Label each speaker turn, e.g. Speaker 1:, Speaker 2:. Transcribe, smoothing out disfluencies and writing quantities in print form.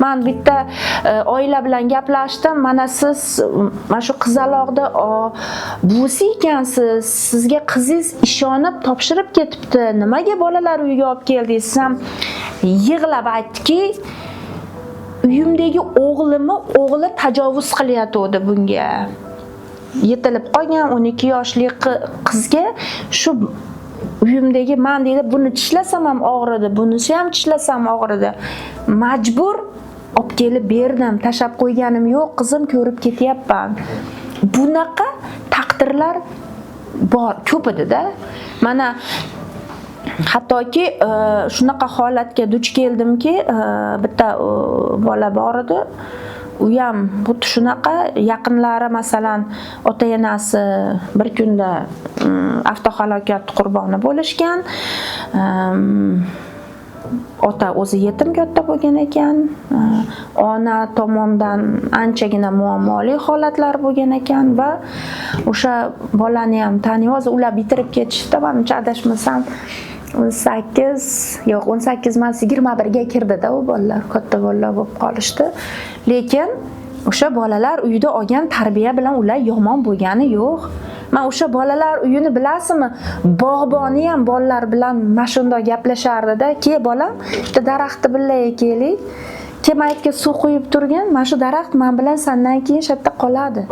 Speaker 1: Men bitta oila bilan gaplashdim. Mana siz mana shu qizaloqda buvisi ekansiz. Sizga qizingiz ishonib topshirib ketibdi. Nimaga bolalar uyiga olib keldingiz? Ham yig'lab aytdiki, uyimdagi o'g'li tajovuz qilyapti bunga. Yetilib qolgan 12 yoshli qizga shu uyimdagi men deydi, buni tishlasam ham og'ridi, bunisi ham tishlasam og'ridi. Majbur olib kelib berdim, tashab qo'yganim yo'q, qizim ko'rib ketyapman. Bunaqa taqdirlar bor, ko'p edi-da. Mana hattoki shunaqa holatga duch keldimki, bitta bola bor edi. U ham xuddi shunaqa yaqinlari masalan ota-onasi bir kunda avtohalokat qurboni bo'lishgan. Ota o'zi yetim katta bo'lgan ekan. Ona tomonidan anchagina muammoli holatlar bo'lgan ekan va o'sha bolani ham tanib, hozir ular bitirib ketishdi, menimcha adashmasam 18 emas 21 ga kirdi-da u bolalar, katta bolalar bo'lib qolishdi. Lekin o'sha bolalar uyida olgan tarbiya bilan ular yomon bo'lgani yo'q. Men o'sha bolalar uyini bilasizmi? Bog'boni ham bolalar bilan mana shunday gaplashardi-da. "Ke bolam, bitta daraxtni birga keling. Kemaytga suv quyib turgin. Mana shu daraxt men bilan sandan keyin shu yerda qoladi."